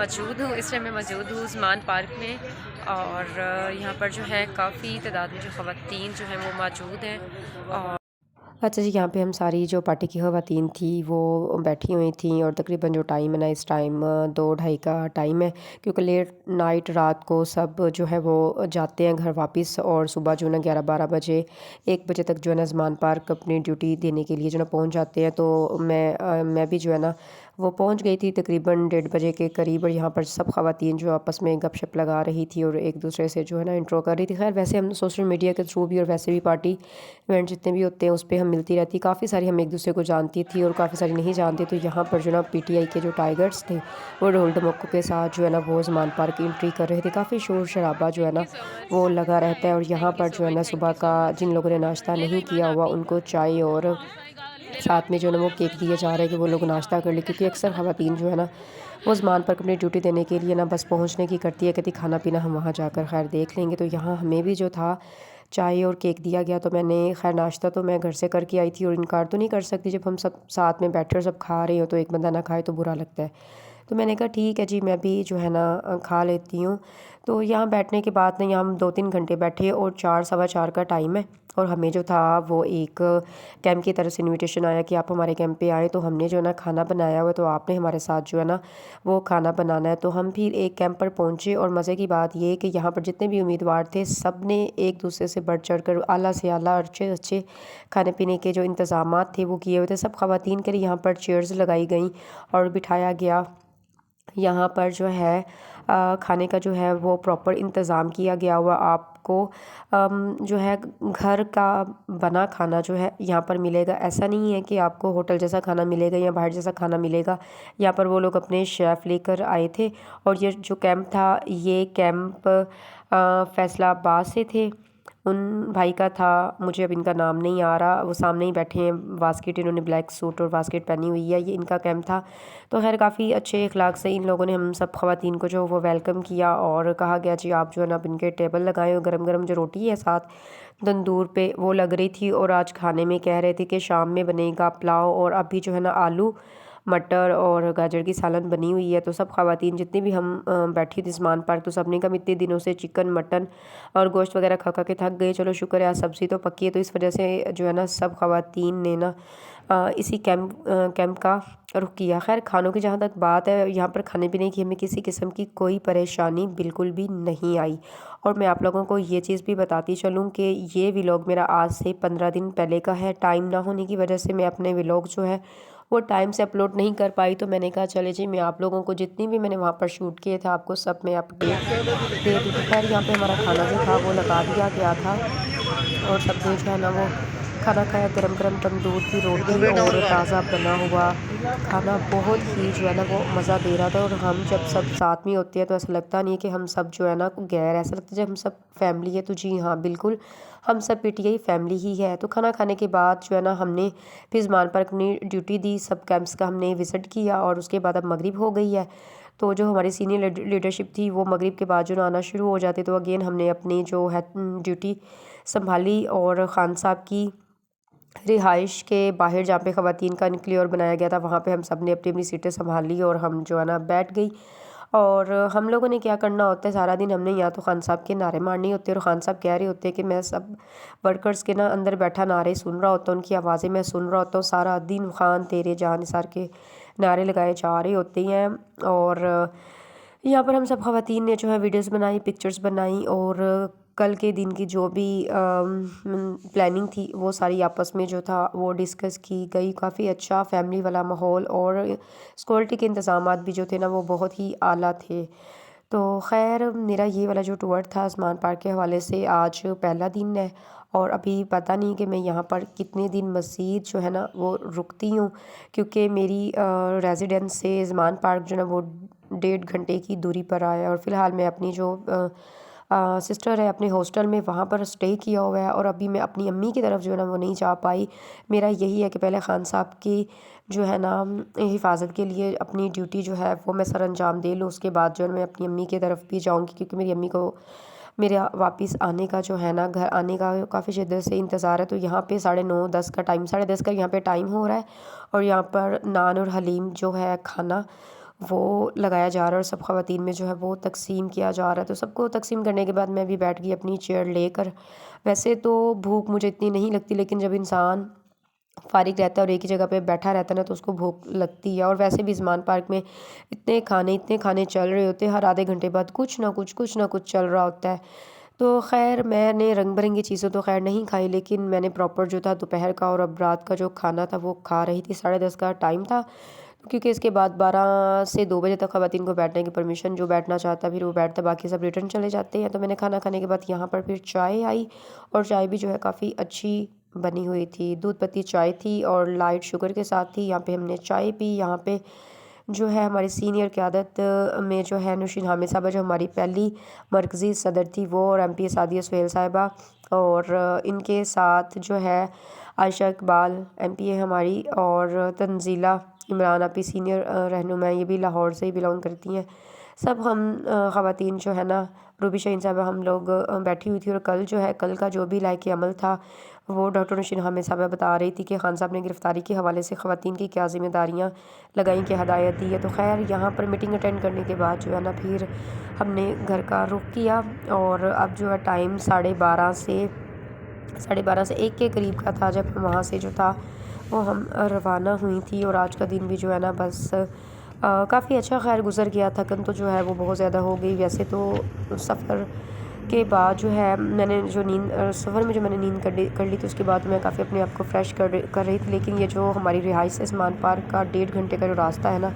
मौजूद हूँ। इस टाइम मैं मौजूद हूँ उस्मान पार्क में और यहाँ पर जो है काफ़ी तादाद में जो ख़वातीन जो हैं वो मौजूद हैं। और अच्छा जी, यहाँ पे हम सारी जो पार्टी की ख़वातीन थी वो बैठी हुई थी और तकरीबन जो टाइम है ना, इस टाइम 2 ढाई का टाइम है, क्योंकि लेट नाइट रात को सब जो है वो जाते हैं घर वापस और सुबह जो है ना 11-12 बजे 1 बजे तक जो है ना ज़मान पार्क अपनी ड्यूटी देने के लिए जो है ना पहुँच जाते हैं। तो मैं भी जो है ना वो पहुँच गई थी तकरीबन 1:30 के करीब, और यहाँ पर सब ख़वातीन जो आपस में गपशप लगा रही थी और एक दूसरे से जो है ना इंट्रो कर रही थी। खैर वैसे हम सोशल मीडिया के थ्रू भी और वैसे भी पार्टी इवेंट जितने भी होते हैं उस पे हम मिलती रहती। काफ़ी सारी हम एक दूसरे को जानती थी और काफ़ी सारी नहीं जानती। तो यहाँ पर जो ना पीटीआई के जो टाइगर्स थे वो ढोल ढमक्कों के साथ जो है ना वो ज़मान पार्क की एंट्री कर रहे थे। काफ़ी शोर शराबा जो है थैंक ना यू सो मच। वो लगा रहता है, और यहाँ थैंक यू पर सो जो है ना मच। थैंक सुबह यू का सो मच। जिन लोगों ने नाश्ता ले लो नहीं ईमान किया हुआ आप ही। उनको चाय और ले लो साथ आप में ही, जो है ना वो मोमोज केक दिए जा खाओ रहे हैं कि वो लोग मोमोज नाश्ता खाओ। कर ले, क्योंकि अक्सर ख़वातीन जो है ना वो ज़मान पार्क अपनी ड्यूटी देने के लिए ना बस पहुँचने की करती है, कहती खाना पीना हम वहाँ जाकर खैर देख लेंगे। तो यहाँ हमें भी जो था चाय और केक दिया गया। तो मैंने खैर नाश्ता तो मैं घर से करके आई थी और इनकार तो नहीं कर सकती, जब हम सब साथ में बैठे और सब खा रहे हो तो एक बंदा ना खाए तो बुरा लगता है। तो मैंने कहा ठीक है जी, मैं भी जो है ना खा लेती हूँ। तो यहाँ बैठने के बाद ना यहाँ हम 2-3 घंटे बैठे और 4 सवा 4 का टाइम है, और हमें जो था वो एक कैंप की तरफ से इनविटेशन आया कि आप हमारे कैंप पे आए। तो हमने जो है ना खाना बनाया हुआ है, तो आपने हमारे साथ जो है ना वो खाना बनाना है। तो हम फिर एक कैंप पर पहुँचे, और मज़े की बात ये कि यहाँ पर जितने भी उम्मीदवार थे सब ने एक दूसरे से बढ़ चढ़ कर आला से आला अच्छे अच्छे खाने पीने के जो इंतज़ामात थे वो किए हुए थे। सब ख़वातीन के लिए यहाँ पर चेयर्स लगाई गई और बिठाया गया। यहाँ पर जो है खाने का जो है वो प्रॉपर इंतज़ाम किया गया हुआ आपको जो है घर का बना खाना जो है यहाँ पर मिलेगा। ऐसा नहीं है कि आपको होटल जैसा खाना मिलेगा या बाहर जैसा खाना मिलेगा। यहाँ पर वो लोग अपने शेफ़ लेकर आए थे, और ये जो कैंप था ये कैंप फैसलाबाद से थे। उन भाई का था, मुझे अब इनका नाम नहीं आ रहा, वो सामने ही बैठे हैं वास्केट, इन्होंने ब्लैक सूट और वास्केट पहनी हुई है, ये इनका कैंप था। तो खैर काफ़ी अच्छे अखलाक से इन लोगों ने हम सब ख़वातीन को जो वो वेलकम किया, और कहा गया जी आप जो है ना अब इनके टेबल लगाएं, और गरम गरम जो रोटी है साथ तंदूर पे वो लग रही थी। और आज खाने में कह रहे थे कि शाम में बनेगा पुलाव, और अभी जो है ना आलू मटर और गाजर की सालन बनी हुई है। तो सब ख़वातीन जितनी भी हम बैठी थी ज़मान पार्क, तो सब ने कहा इतने दिनों से चिकन मटन और गोश्त वगैरह खा खा के थक गए, चलो शुक्र है आज सब्ज़ी तो पकी है। तो इस वजह से जो है ना सब ख़वातीन ने ना इसी कैंप का रुख किया। खैर खानों की जहाँ तक बात है, यहाँ पर खाने पीने की हमें किसी किस्म की कोई परेशानी बिल्कुल भी नहीं आई। और मैं आप लोगों को ये चीज़ भी बताती चलूँ कि ये व्लॉग मेरा आज से 15 दिन पहले का है। टाइम ना होने की वजह से मैं अपने व्लॉग जो है वो टाइम से अपलोड नहीं कर पाई। तो मैंने कहा चले जी मैं आप लोगों को जितनी भी मैंने वहाँ पर शूट किए थे आपको सब मैं अपडेट दे दूँ। तो खैर यहाँ पे हमारा खाना जो था वो लगा दिया गया था, और सबने जो है ना वो खाना खाया। गरम गरम तंदूर की रोटी और ताज़ा बना हुआ खाना बहुत ही जो है ना वो मज़ा दे रहा था। और हम जब सब साथ में होते हैं तो ऐसा लगता नहीं है कि हम सब जो है ना गैर, ऐसा लगता है जब हम सब फैमिली है। तो जी हाँ बिल्कुल, हम सब पीटीआई फैमिली ही है। तो खाना खाने के बाद जो है ना हमने फिर ज़मान पर अपनी ड्यूटी दी, सब कैंप्स का हमने विज़िट किया, और उसके बाद अब मगरिब हो गई है। तो जो हमारी सीनियर लीडरशिप थी वो मगरिब के बाद जो ना आना शुरू हो जाती। तो अगेन हमने अपनी जो है ड्यूटी संभाली, और ख़ान साहब की रिहाइश के बाहर जहाँ पे ख़वातीन का इनक्ल्योर बनाया गया था वहाँ पे हम सब ने अपनी अपनी सीटें संभाल ली, और हम जो है ना बैठ गई। और हम लोगों ने क्या करना होता है सारा दिन, हमने या तो खान साहब के नारे मारने होते हैं, और खान साहब कह रहे होते हैं कि मैं सब वर्कर्स के ना अंदर बैठा नारे सुन रहा होता हूँ, उनकी आवाज़ें मैं सुन रहा होता हूँ। सारा दिन खान तेरे जान निसार के नारे लगाए जा रहे होते हैं। और यहाँ पर हम सब ख़वातीन ने जो है वीडियोस बनाई, पिक्चर्स बनाई, और कल के दिन की जो भी प्लानिंग थी वो सारी आपस में जो था वो डिस्कस की गई। काफ़ी अच्छा फैमिली वाला माहौल, और सिक्योरिटी के इंतज़ामात भी जो थे ना वो बहुत ही आला थे। तो ख़ैर मेरा ये वाला जो टूर था ज़मान पार्क के हवाले से आज पहला दिन है, और अभी पता नहीं कि मैं यहाँ पर कितने दिन मज़ीद जो है ना वो रुकती हूँ, क्योंकि मेरी रेजिडेंस से ज़मान पार्क जो है ना वो 1.5 घंटे की दूरी पर आया है। और फ़िलहाल मैं अपनी जो सिस्टर है अपने हॉस्टल में वहाँ पर स्टे किया हुआ है, और अभी मैं अपनी अम्मी की तरफ जो है ना वो नहीं जा पाई। मेरा यही है कि पहले ख़ान साहब की जो है ना हिफाजत के लिए अपनी ड्यूटी जो है वो मैं सर अंजाम दे लूँ, उसके बाद जो है मैं अपनी अम्मी की तरफ भी जाऊँगी, क्योंकि मेरी अम्मी को मेरे वापस आने का जो है ना घर आने का काफ़ी शिद्दत से इंतज़ार है। तो यहाँ पे 9:30-10 का टाइम, 10:30 का यहाँ पे टाइम हो रहा है, और यहाँ पर नान और हलीम जो है खाना वो लगाया जा रहा है और सब ख़वातीन में जो है वो तकसीम किया जा रहा है। तो सबको तकसीम करने के बाद मैं भी बैठ गई अपनी चेयर लेकर। वैसे तो भूख मुझे इतनी नहीं लगती, लेकिन जब इंसान फ़ारिग रहता है और एक ही जगह पे बैठा रहता है ना, तो उसको भूख लगती है। और वैसे भी ज़मान पार्क में इतने खाने चल रहे होते हैं, हर आधे घंटे बाद कुछ ना कुछ चल रहा होता है। तो ख़ैर मैंने रंग बिरंगी चीज़ें तो ख़ैर नहीं खाई, लेकिन मैंने प्रॉपर जो था दोपहर का और अब रात का जो खाना था वो खा रही थी। 10:30 का टाइम था, क्योंकि इसके बाद 12 से 2 बजे तक ख़वातीन को बैठने की परमिशन, जो बैठना चाहता फिर वो बैठता, बाकी सब रिटर्न चले जाते हैं। तो मैंने खाना खाने के बाद यहाँ पर फिर चाय आई, और चाय भी जो है काफ़ी अच्छी बनी हुई थी। दूध पत्ती चाय थी और लाइट शुगर के साथ थी। यहाँ पे हमने चाय पी। यहाँ पे जो है हमारी सीनियर क़यादत में जो है नौशीन हामिद साहबा, जो हमारी पहली मरकज़ी सदर थी वो, और MP सादिया सुहेल साहिबा, और इनके साथ जो है आयशा इकबाल MP है हमारी, और तंजीला इमरान आपी सीनियर रहनुमा, ये भी लाहौर से ही बिलोंग करती हैं। सब हम ख़वातीन जो है ना, रूबी शाहीन साहबा, हम लोग बैठी हुई थी। और कल जो है, कल का जो भी लायक अमल था वो डॉक्टर नौशीन हामिद साहबा बता रही थी कि खान साहब ने गिरफ़्तारी के हवाले से ख़वातीन की क्या ज़िम्मेदारियाँ लगाई, की हदायत दी है। तो ख़ैर यहाँ पर मीटिंग अटेंड करने के बाद जो है ना, फिर हमने घर का रुख किया, और अब जो है टाइम 12:30 से 1 के करीब का था जब वहाँ से जो था वो हम रवाना हुई थी। और आज का दिन भी जो है ना, बस काफ़ी अच्छा खैर गुज़र गया। थकन तो जो है वो बहुत ज़्यादा हो गई। वैसे तो सफ़र के बाद जो है मैंने जो सफ़र में जो मैंने नींद कर ली थी, उसके बाद मैं काफ़ी अपने आप को फ्रेश कर रही थी। लेकिन ये जो हमारी रिहाइश से ज़मान पार्क का 1.5 घंटे का जो रास्ता है ना,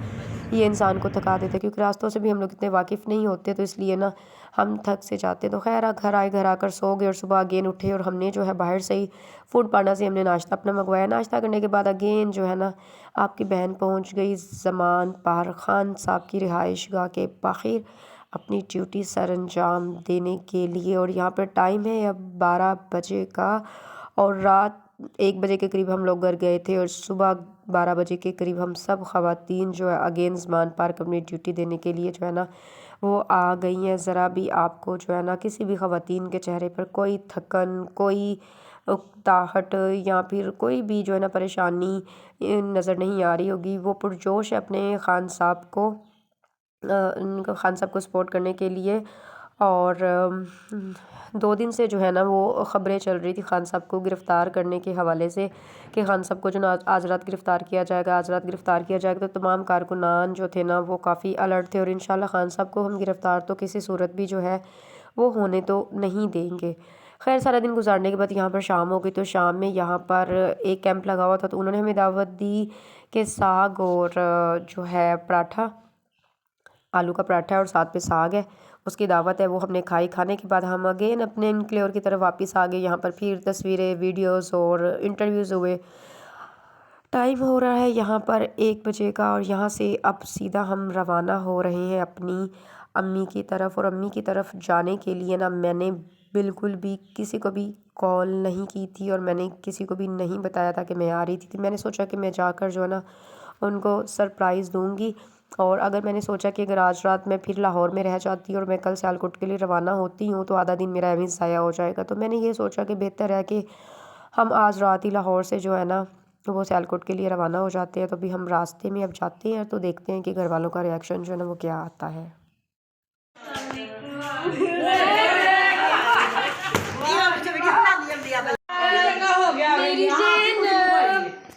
ये इंसान को थका देता है, क्योंकि रास्तों से भी हम लोग इतने वाकिफ़ नहीं होते, तो इसलिए ना हम थक से जाते। तो खैर घर आए, घर आकर सो गए, और सुबह अगेन उठे, और हमने जो है बाहर से ही फूड पांडा से हमने नाश्ता अपना मंगवाया। नाश्ता करने के बाद अगेन जो है ना, आपकी बहन पहुंच गई ज़मान पार्क खान साहब की रिहाइश गाह के बाहर अपनी ड्यूटी सर अंजाम देने के लिए। और यहाँ पर टाइम है अब 12 बजे का, और रात 1 बजे के करीब हम लोग घर गए थे, और सुबह 12 बजे के करीब हम सब ख़वातीन जो है अगेन ज़मान पार्क अपनी ड्यूटी देने के लिए जो है ना वो आ गई हैं। ज़रा भी आपको जो है ना किसी भी ख़वातीन के चेहरे पर कोई थकन, कोई उकताहट, या फिर कोई भी जो है ना परेशानी नज़र नहीं आ रही होगी। वो पुरजोश है अपने खान साहब को सपोर्ट करने के लिए। और 2 दिन से जो है ना वो ख़बरें चल रही थी खान साहब को गिरफ़्तार करने के हवाले से, कि खान साहब को जो ना आज रात गिरफ़्तार किया जाएगा। तो तमाम कारकुनान जो थे ना वो काफ़ी अलर्ट थे, और इंशाल्लाह खान साहब को हम गिरफ़्तार तो किसी सूरत भी जो है वो होने तो नहीं देंगे। खैर सारा दिन गुजारने के बाद यहाँ पर शाम हो गई। तो शाम में यहाँ पर एक कैंप लगा हुआ था, तो उन्होंने हमें दावत दी कि साग और जो है पराठा, आलू का पराठा है और साथ पे साग है, उसकी दावत है। वो हमने खाई। खाने के बाद हम अगेन अपने इनक्लेयर की तरफ वापस आ गए। यहाँ पर फिर तस्वीरें, वीडियोस और इंटरव्यूज़ हुए। टाइम हो रहा है यहाँ पर 1 बजे का, और यहाँ से अब सीधा हम रवाना हो रहे हैं अपनी अम्मी की तरफ। और अम्मी की तरफ जाने के लिए ना मैंने बिल्कुल भी किसी को भी कॉल नहीं की थी, और मैंने किसी को भी नहीं बताया था कि मैं आ रही थी। मैंने सोचा कि मैं जाकर जो है ना उनको सरप्राइज़ दूँगी। और अगर मैंने सोचा कि अगर आज रात मैं फिर लाहौर में रह जाती और मैं कल सियालकोट के लिए रवाना होती हूँ, तो आधा दिन मेरा एवं ज़ाया हो जाएगा। तो मैंने ये सोचा कि बेहतर है कि हम आज रात ही लाहौर से जो है ना वो सियालकोट के लिए रवाना हो जाते हैं। तो अभी हम रास्ते में अब जाते हैं, तो देखते हैं कि घर वालों का रिएक्शन जो है ना वो क्या आता है।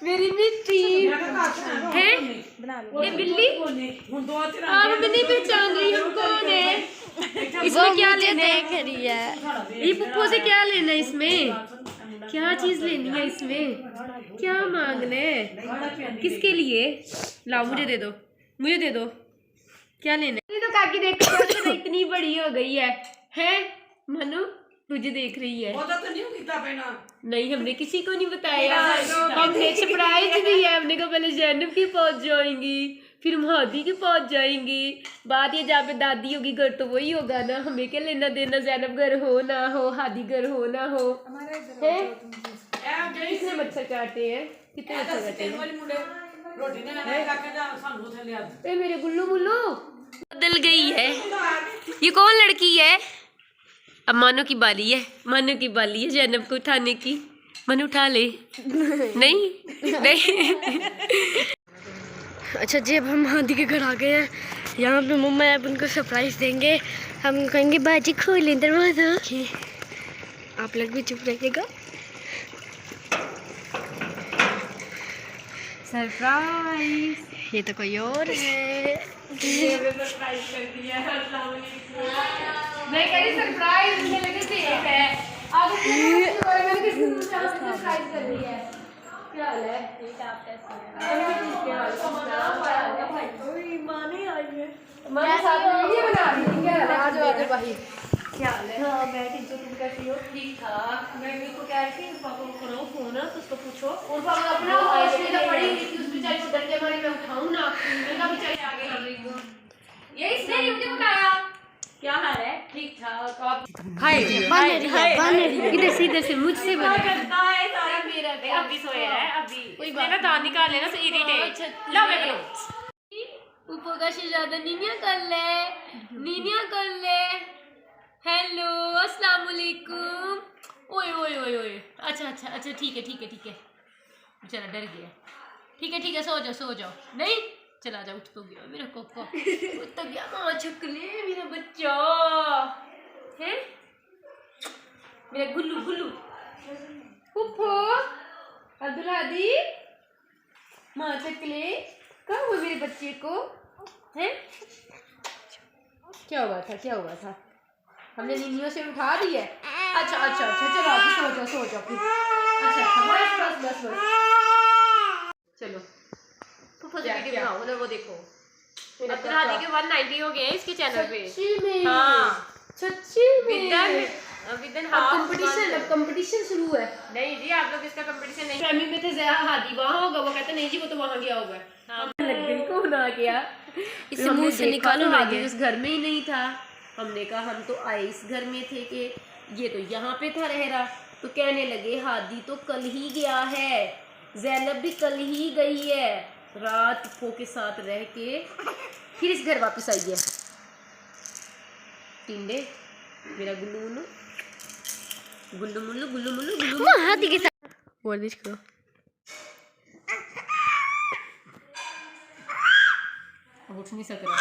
मेरी मिट्टी है ये बिल्ली, आप नहीं पहचान रही हम कौन है? इसमें क्या लेना है? ये पुप्पो से क्या लेना है? इसमें क्या चीज लेनी है? इसमें क्या मांगना है? किसके लिए? लाओ मुझे दे दो, मुझे दे दो। क्या लेना है? तो काकी देखो इतनी बड़ी हो गई है मनु, तुझे देख रही है। नहीं हमने किसी को नहीं बताया, हमने सरप्राइज दिया। हमने कहा पहले जैनब की पहुंच जाएंगी, फिर महादी की पहुंच जाएंगी। बात ये जहाँ पे दादी होगी घर तो वही होगा ना, हमें क्या लेना देना। जैनब घर हो ना हो, हादी घर हो ना हो, है कितने मच्छर काटे हैं, कितने मच्छर काटे हैं। मेरे गुल्लू मुल्लू बदल गई है। ये कौन लड़की है? अब मानो की बाली है, मानो की बाली है जैनब को उठाने की। मनु उठा ले। नहीं नहीं अच्छा जी, अब हम हादी के घर आ गए हैं। यहाँ पे मम्मा अब उनको सरप्राइज देंगे। हम कहेंगे बाजी खोलें दरवाजा। आप लोग भी चुप रहिएगा। सरप्राइज, ये तो कोई और है। सरप्राइज कर दिया। मैं कह रही सरप्राइज, मुझे लगे कि ये है। आगे मैंने किसी को सरप्राइज कर दिया है। क्या हाल है? ठीक है, आप कैसे हैं? क्या हाल है? माँ नहीं आई है। माँ के साथ वीडियो बना रही थी। क्या हाल है? आ जाओ भाई। क्या हाल है? हाँ मैं ठीक हूँ, तुम कैसी हो? ठीक ठाक। मैं भी को कह रही थी पापा को करो फोन ना, तो उसको पूछो। और पापा अपना ऑस्ट्रेलिया तो पड़ी हुई थी, उस बेचारी को डर के मारी मैं उठाऊँ ना, मैं का बेचारी आगे लग रही हूँ। ये इसने ही मुझे बताया। क्या हाल है? ठीक ठाक। आप हाय इधर से मुझसे बता करता है सारा मेरा पे। अभी सोया है, अभी कोई बात ना, दांत निकाल लेना से इरिटेट। लो मैं करो ऊपर का शहजादा नीनिया कर ले। हेलो अस्सलाम वालेकुम। ओए ओए ओए ओए, अच्छा ठीक है। चला डर गया। ठीक है, सो जाओ। नहीं चला जा, उठ तो गया मेरा कोको, उठ तो गया। माँ छकले मेरा बच्चा है, मेरा गुल्लू। पुप्पो अब्दुल हादी, माँ छकले कहाँ हुआ मेरे बच्चे को है? क्या हुआ था? हमने नीनियों से उठा दी है। अच्छा चलो अभी सो जाओ फिर। अच्छा बस चलो फुफा से वीडियो बनाओ, उधर वो देखो। अब्दुल हादी के 190 हो गए हैं इसके चैनल पे। हाँ सच्ची में। विदन कंपटीशन शुरू है। नहीं जी, आप लोग इसका कंपटीशन नहीं। फैमिली में थे जया हादी, वहाँ होगा। वो कहते नहीं जी, वो तो वहाँ गया होगा। लग गई कौन आ गया, इसे मुंह से निकालो। हादी उस घर में ही नहीं था। हमने कहा हम तो आए इस घर में थे कि ये तो यहाँ पे था रह रहा। तो कहने लगे हादी तो कल ही गया है, ज़ैनब भी कल ही गई है, रात फो के साथ रह के फिर इस घर वापस आई है। टिंडे मेरा गुल्लू मुल्लू हादी के साथ वर्जिश करो। उठ नहीं सक रहा।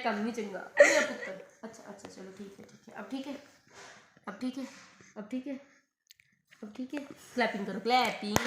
कम नहीं चंगा मेरा पुत्र। अच्छा चलो ठीक है। अब ठीक है। क्लैपिंग करो, क्लैपिंग।